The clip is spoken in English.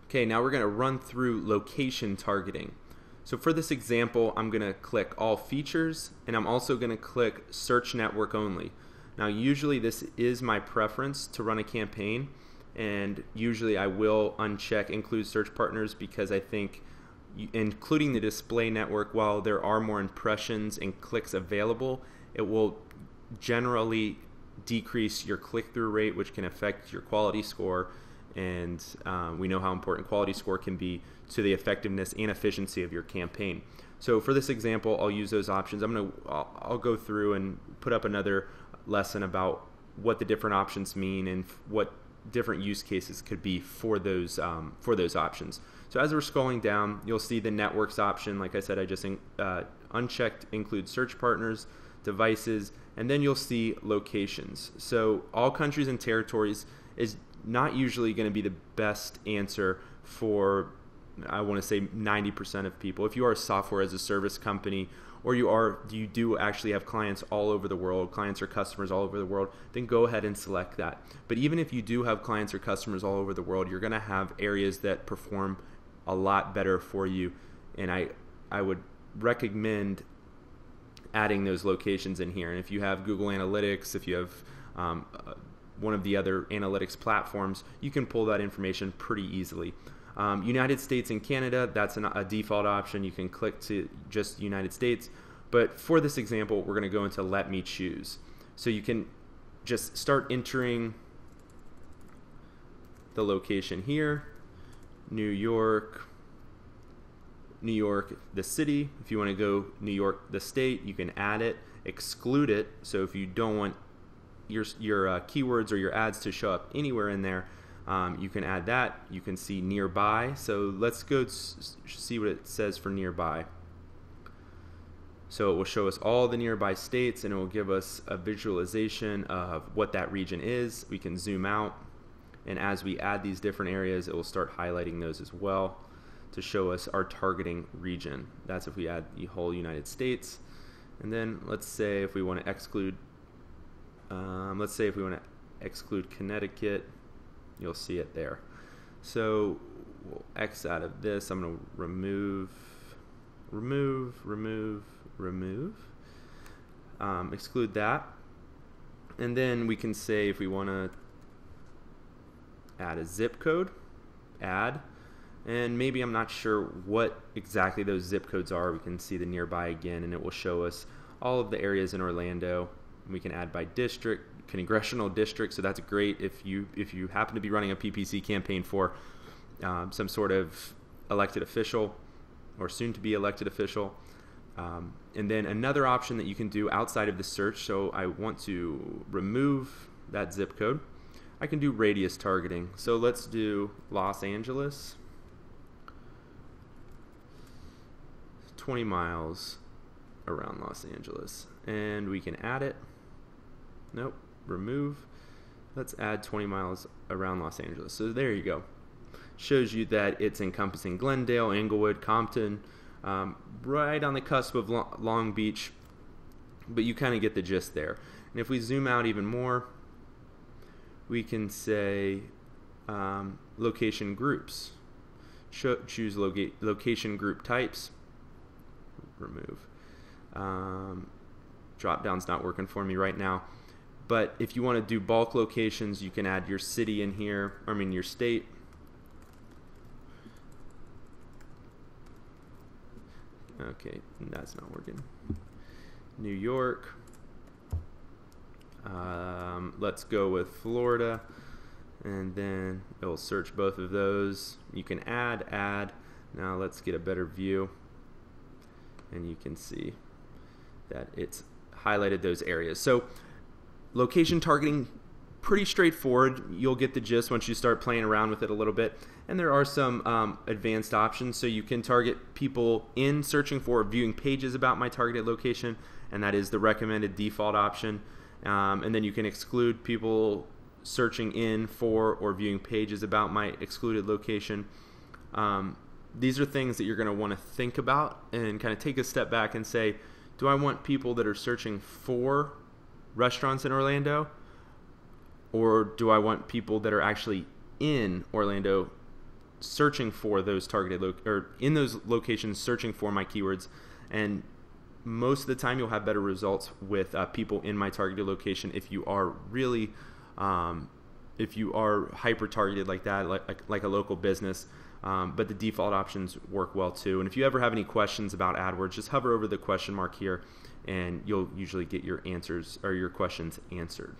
Okay, now we're going to run through location targeting. So for this example, I'm going to click all features, and I'm also going to click search network only. Now usually this is my preference to run a campaign, and usually I will uncheck include search partners because I think including the display network, while there are more impressions and clicks available, it will generally decrease your click-through rate, which can affect your quality score. And we know how important quality score can be to the effectiveness and efficiency of your campaign. So for this example, I'll use those options. I'll go through and put up another lesson about what the different options mean and what different use cases could be for those options. So as we're scrolling down, you'll see the networks option. Like I said, I just unchecked include search partners, devices, and then you'll see locations. So all countries and territories is not usually going to be the best answer for, I want to say, 90% of people. If you are a software as a service company, or you do actually have clients all over the world, clients or customers all over the world, then go ahead and select that. But even if you do have clients or customers all over the world, you're going to have areas that perform a lot better for you, and I would recommend adding those locations in here. And if you have Google Analytics, if you have one of the other analytics platforms, you can pull that information pretty easily. United States and Canada, that's a default option. You can click to just United States. But for this example, we're going to go into let me choose. So you can just start entering the location here. New York, the city. If you want to go New York, the state, you can add it, exclude it. So if you don't want your keywords or your ads to show up anywhere in there, you can add that. You can see nearby. So let's go see what it says for nearby. So it will show us all the nearby states, and it will give us a visualization of what that region is. We can zoom out, and as we add these different areas, it will start highlighting those as well to show us our targeting region. That's if we add the whole United States. And then let's say if we want to exclude Connecticut, you'll see it there. So we'll X out of this. I'm going to remove, exclude that. And then we can say if we want to add a zip code, add. And maybe I'm not sure what exactly those zip codes are. We can see the nearby again, and it will show us all of the areas in Orlando. We can add by district, congressional district, so that's great if you happen to be running a PPC campaign for some sort of elected official or soon to be elected official. And then another option that you can do outside of the search, so I want to remove that zip code, I can do radius targeting. So let's do Los Angeles, 20 miles around Los Angeles, and we can add it. Nope, remove. Let's add 20 miles around Los Angeles. So there you go. Shows you that it's encompassing Glendale, Inglewood, Compton, right on the cusp of Long Beach, but you kind of get the gist there. And if we zoom out even more, we can say location groups. Choose location group types. Remove. Drop down's not working for me right now. But if you want to do bulk locations, you can add your city in here, your state. Okay, that's not working. New York. Let's go with Florida, and then it'll search both of those. You can add. Now let's get a better view, and you can see that it's highlighted those areas. So location targeting, pretty straightforward. You'll get the gist once you start playing around with it a little bit. And there are some advanced options. So you can target people in searching for or viewing pages about my targeted location, and that is the recommended default option. And then you can exclude people searching in for or viewing pages about my excluded location. These are things that you're going to want to think about and kind of take a step back and say, do I want people that are searching for restaurants in Orlando, or do I want people that are actually in Orlando searching for those targeted or in those locations searching for my keywords, and most of the time you'll have better results with people in my targeted location if you are really if you are hyper targeted like that, like a local business. But the default options work well too. And if you ever have any questions about AdWords, just hover over the question mark here and you'll usually get your answers or your questions answered.